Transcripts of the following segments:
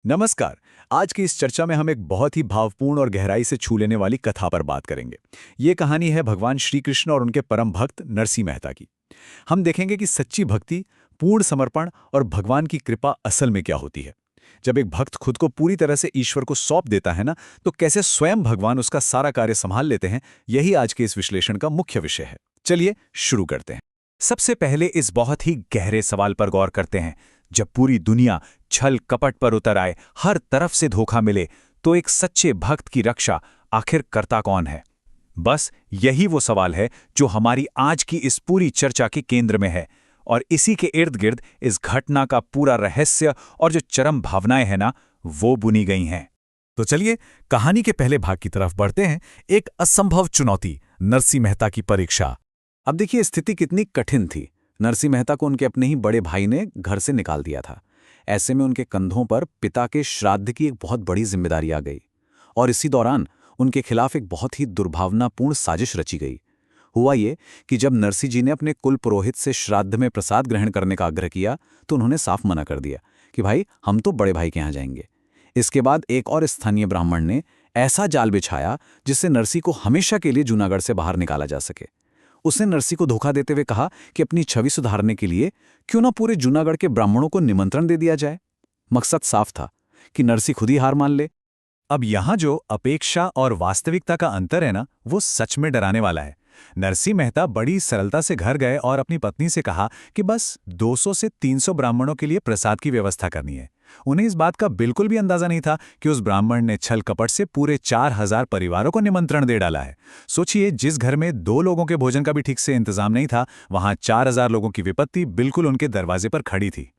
नमस्कार। आज की इस चर्चा में हम एक बहुत ही भावपूर्ण और गहराई से छू लेने वाली कथा पर बात करेंगे। ये कहानी है भगवान श्री कृष्ण और उनके परम भक्त नरसिंह मेहता की। हम देखेंगे कि सच्ची भक्ति, पूर्ण समर्पण और भगवान की कृपा असल में क्या होती है। जब एक भक्त खुद को पूरी तरह से ईश्वर को सौंप देता है ना, तो कैसे स्वयं भगवान उसका सारा कार्य संभाल लेते हैं, यही आज के इस विश्लेषण का मुख्य विषय है। चलिए शुरू करते हैं। सबसे पहले इस बहुत ही गहरे सवाल पर गौर करते हैं। जब पूरी दुनिया छल कपट पर उतर आए, हर तरफ से धोखा मिले, तो एक सच्चे भक्त की रक्षा आखिर करता कौन है? बस यही वो सवाल है जो हमारी आज की इस पूरी चर्चा के केंद्र में है, और इसी के इर्द गिर्द इस घटना का पूरा रहस्य और जो चरम भावनाएं हैं ना, वो बुनी गई हैं। तो चलिए कहानी के पहले भाग की तरफ बढ़ते हैं। एक असंभव चुनौती, नरसिंह मेहता की परीक्षा। अब देखिए स्थिति कितनी कठिन थी। नरसिंह मेहता को उनके अपने ही बड़े भाई ने घर से निकाल दिया था। ऐसे में उनके कंधों पर पिता के श्राद्ध की एक बहुत बड़ी जिम्मेदारी आ गई, और इसी दौरान उनके खिलाफ एक बहुत ही दुर्भावनापूर्ण साजिश रची गई। हुआ ये कि जब नरसिंह जी ने अपने कुल पुरोहित से श्राद्ध में प्रसाद ग्रहण करने का आग्रह किया, तो उन्होंने साफ मना कर दिया कि भाई हम तो बड़े भाई के यहाँ जाएंगे। इसके बाद एक और स्थानीय ब्राह्मण ने ऐसा जाल बिछाया जिससे नरसिंह को हमेशा के लिए जूनागढ़ से बाहर निकाला जा सके। उसने नरसिंह को धोखा देते हुए कहा कि अपनी छवि सुधारने के लिए क्यों ना पूरे जूनागढ़ के ब्राह्मणों को निमंत्रण दे दिया जाए। मकसद साफ था कि नरसिंह खुद ही हार मान ले। अब यहाँ जो अपेक्षा और वास्तविकता का अंतर है ना, वो सच में डराने वाला है। नरसिंह मेहता बड़ी सरलता से घर गए और अपनी पत्नी से कहा कि बस 200 से 300 ब्राह्मणों के लिए प्रसाद की व्यवस्था करनी है। उन्हें इस बात का बिल्कुल भी अंदाजा नहीं था कि उस ब्राह्मण ने छल कपट से पूरे 4000 परिवारों को निमंत्रण दे डाला है। सोचिए, जिस घर में 2 लोगों के भोजन का भी ठीक से इंतजाम नहीं था, वहां 4000 लोगों की विपत्ति बिल्कुल उनके दरवाजे पर खड़ी थी।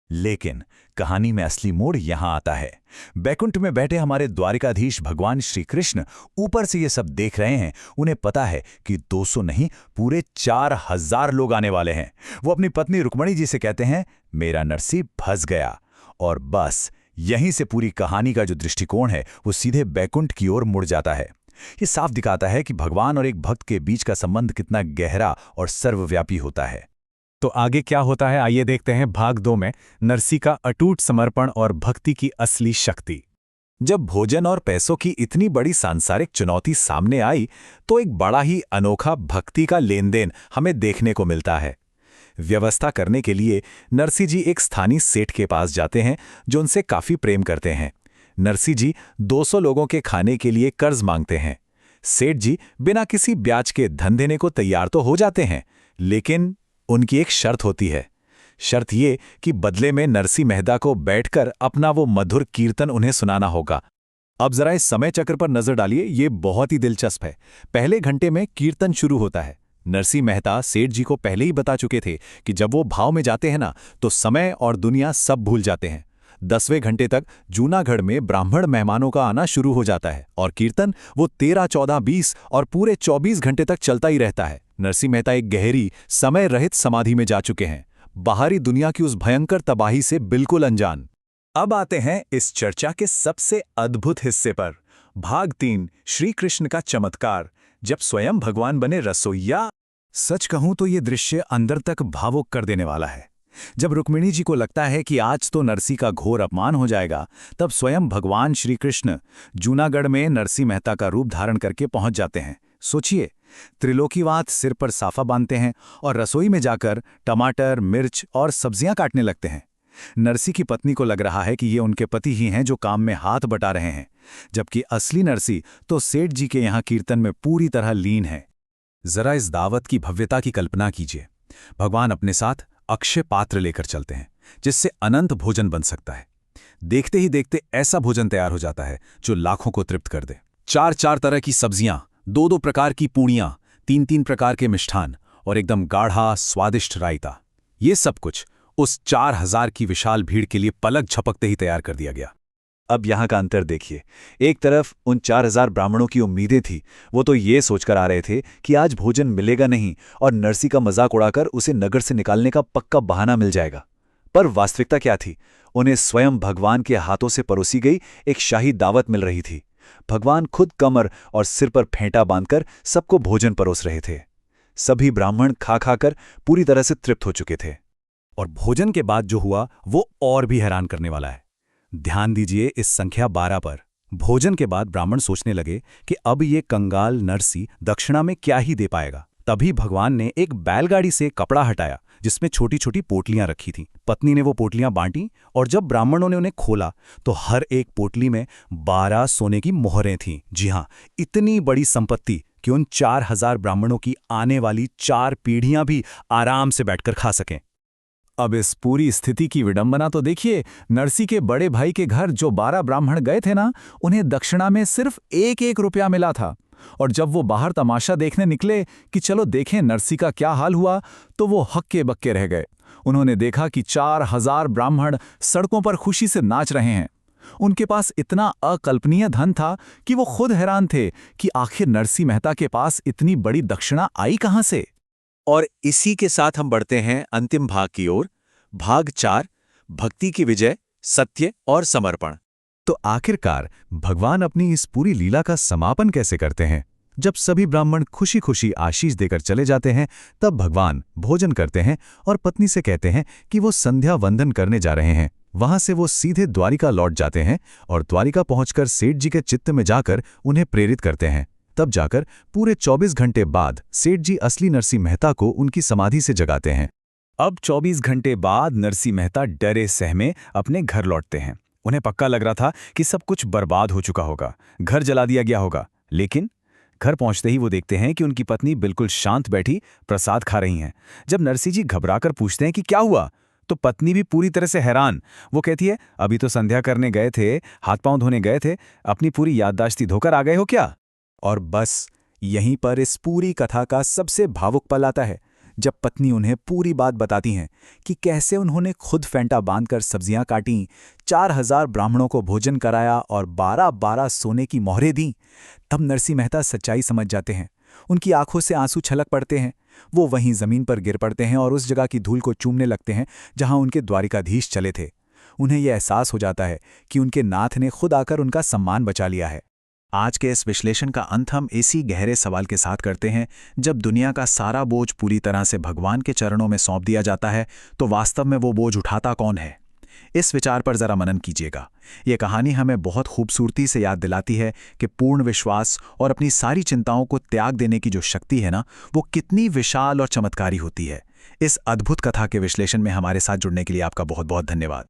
लेकिन कहानी में असली मोड़ यहां आता है। बैकुंठ में बैठे हमारे द्वारिकाधीश भगवान श्री कृष्ण ऊपर से ये सब देख रहे हैं। उन्हें पता है कि 200 नहीं, पूरे 4000 लोग आने वाले हैं। वो अपनी पत्नी रुक्मणी जी से कहते हैं, मेरा नरसिंह फंस गया। और बस यहीं से पूरी कहानी का जो दृष्टिकोण है, वो सीधे बैकुंठ की ओर मुड़ जाता है। ये साफ दिखाता है कि भगवान और एक भक्त के बीच का संबंध कितना गहरा और सर्वव्यापी होता है। तो आगे क्या होता है, आइए देखते हैं भाग 2 में नरसिंह का अटूट समर्पण और भक्ति की असली शक्ति। जब भोजन और पैसों की इतनी बड़ी सांसारिक चुनौती सामने आई, तो एक बड़ा ही अनोखा भक्ति का लेनदेन हमें देखने को मिलता है। व्यवस्था करने के लिए नरसिंह जी एक स्थानीय सेठ के पास जाते हैं जो उनसे काफी प्रेम करते हैं। नरसिंह जी 200 लोगों के खाने के लिए कर्ज मांगते हैं। सेठ जी बिना किसी ब्याज के धन देने को तैयार तो हो जाते हैं, लेकिन उनकी एक शर्त होती है। शर्त ये कि बदले में नरसिंह मेहता को बैठकर अपना वो मधुर कीर्तन उन्हें सुनाना होगा। अब जरा इस समय चक्र पर नजर डालिए, ये बहुत ही दिलचस्प है। पहले घंटे में कीर्तन शुरू होता है। नरसिंह मेहता सेठ जी को पहले ही बता चुके थे कि जब वो भाव में जाते हैं ना, तो समय और दुनिया सब भूल जाते हैं। 10वें घंटे तक जूनागढ़ में ब्राह्मण मेहमानों का आना शुरू हो जाता है, और कीर्तन वो 13, 14, 20 और पूरे 24 घंटे तक चलता ही रहता है। नरसिंह मेहता एक गहरी समय रहित समाधि में जा चुके हैं, बाहरी दुनिया की उस भयंकर तबाही से बिल्कुल अनजान। अब आते हैं इस चर्चा के सबसे अद्भुत हिस्से पर, भाग 3, श्री कृष्ण का चमत्कार, जब स्वयं भगवान बने रसोइया। सच कहूं तो ये दृश्य अंदर तक भावुक कर देने वाला है। जब रुक्मिणी जी को लगता है कि आज तो नरसिंह का घोर अपमान हो जाएगा, तब स्वयं भगवान श्री कृष्ण जूनागढ़ में नरसिंह मेहता का रूप धारण करके पहुंच जाते हैं। सोचिए, त्रिलोकीवात सिर पर साफा बांधते हैं और रसोई में जाकर टमाटर, मिर्च और सब्जियां काटने लगते हैं। नरसिंह की पत्नी को लग रहा है कि ये उनके पति ही हैं जो काम में हाथ बटा रहे हैं, जबकि असली नरसिंह तो सेठ जी के यहाँ कीर्तन में पूरी तरह लीन है। जरा इस दावत की भव्यता की कल्पना कीजिए। भगवान अपने साथ अक्षय पात्र लेकर चलते हैं, जिससे अनंत भोजन बन सकता है। देखते ही देखते ऐसा भोजन तैयार हो जाता है जो लाखों को तृप्त कर दे। 4-4 तरह की सब्जियां, 2-2 प्रकार की पूड़ियां, 3-3 प्रकार के मिष्ठान और एकदम गाढ़ा स्वादिष्ट रायता। ये सब कुछ उस 4000 की विशाल भीड़ के लिए पलक झपकते ही तैयार कर दिया गया। अब यहाँ का अंतर देखिए। एक तरफ उन 4000 ब्राह्मणों की उम्मीदें थी। वो तो ये सोचकर आ रहे थे कि आज भोजन मिलेगा नहीं और नरसिंह का मजाक उड़ाकर उसे नगर से निकालने का पक्का बहाना मिल जाएगा। पर वास्तविकता क्या थी? उन्हें स्वयं भगवान के हाथों से परोसी गई एक शाही दावत मिल रही थी। भगवान खुद कमर और सिर पर फेंटा बांधकर सबको भोजन परोस रहे थे। सभी ब्राह्मण खा खाकर पूरी तरह से तृप्त हो चुके थे। और भोजन के बाद जो हुआ वो और भी हैरान करने वाला है। ध्यान दीजिए इस संख्या 12 पर। भोजन के बाद ब्राह्मण सोचने लगे कि अब ये कंगाल नरसी दक्षिणा में क्या ही दे पाएगा। तभी भगवान ने एक बैलगाड़ी से कपड़ा हटाया जिसमें छोटी छोटी पोटलियां रखी थीं। पत्नी ने वो पोटलियां बांटी और जब ब्राह्मणों ने उन्हें खोला तो हर एक पोटली में 12 सोने की मोहरें थीं। जी हाँ, इतनी बड़ी संपत्ति कि उन 4000 ब्राह्मणों की आने वाली 4 पीढ़ियां भी आराम से बैठकर खा सकें। अब इस पूरी स्थिति की विडंबना तो देखिए। नरसी के बड़े भाई के घर जो 12 ब्राह्मण गए थे ना, उन्हें दक्षिणा में सिर्फ 1-1 रुपया मिला था। और जब वो बाहर तमाशा देखने निकले कि चलो देखें नरसी का क्या हाल हुआ, तो वो हक्के बक्के रह गए। उन्होंने देखा कि 4000 ब्राह्मण सड़कों पर खुशी से नाच रहे हैं। उनके पास इतना अकल्पनीय धन था कि वो खुद हैरान थे कि आखिर नरसी मेहता के पास इतनी बड़ी दक्षिणा आई कहां से। और इसी के साथ हम बढ़ते हैं अंतिम भाग की ओर, भाग 4, भक्ति की विजय, सत्य और समर्पण। तो आखिरकार भगवान अपनी इस पूरी लीला का समापन कैसे करते हैं? जब सभी ब्राह्मण खुशी खुशी आशीष देकर चले जाते हैं, तब भगवान भोजन करते हैं और पत्नी से कहते हैं कि वो संध्या वंदन करने जा रहे हैं। वहां से वो सीधे द्वारिका लौट जाते हैं और द्वारिका पहुंचकर सेठ जी के चित्त में जाकर उन्हें प्रेरित करते हैं। तब जाकर पूरे 24 घंटे बाद सेठ जी असली नरसी मेहता को उनकी समाधि से जगाते हैं। अब 24 घंटे बाद नरसी मेहता डरे सहमे अपने घर लौटते हैं। उन्हें पक्का लग रहा था कि सब कुछ बर्बाद हो चुका होगा, घर जला दिया गया होगा। लेकिन घर पहुंचते ही वो देखते हैं कि उनकी पत्नी बिल्कुल शांत बैठी प्रसाद खा रही हैं। जब नरसी जी घबराकर पूछते हैं कि क्या हुआ, तो पत्नी भी पूरी तरह से हैरान। वो कहती है, अभी तो संध्या करने गए थे, हाथ पांव धोने गए थे, अपनी पूरी याददाश्ती धोकर आ गए हो क्या? और बस यहीं पर इस पूरी कथा का सबसे भावुक पल आता है, जब पत्नी उन्हें पूरी बात बताती हैं कि कैसे उन्होंने खुद फेंटा बांधकर सब्जियां काटी, 4000 ब्राह्मणों को भोजन कराया और 12-12 सोने की मोहरें दी। तब नरसी मेहता सच्चाई समझ जाते हैं। उनकी आंखों से आंसू छलक पड़ते हैं। वो वहीं जमीन पर गिर पड़ते हैं और उस जगह की धूल को चूमने लगते हैं जहां उनके द्वारिकाधीश चले थे। उन्हें यह एहसास हो जाता है कि उनके नाथ ने खुद आकर उनका सम्मान बचा लिया है। आज के इस विश्लेषण का अंत हम इसी गहरे सवाल के साथ करते हैं, जब दुनिया का सारा बोझ पूरी तरह से भगवान के चरणों में सौंप दिया जाता है, तो वास्तव में वो बोझ उठाता कौन है? इस विचार पर जरा मनन कीजिएगा। ये कहानी हमें बहुत खूबसूरती से याद दिलाती है कि पूर्ण विश्वास और अपनी सारी चिंताओं को त्याग देने की जो शक्ति है ना, वो कितनी विशाल और चमत्कारी होती है। इस अद्भुत कथा के विश्लेषण में हमारे साथ जुड़ने के लिए आपका बहुत बहुत धन्यवाद।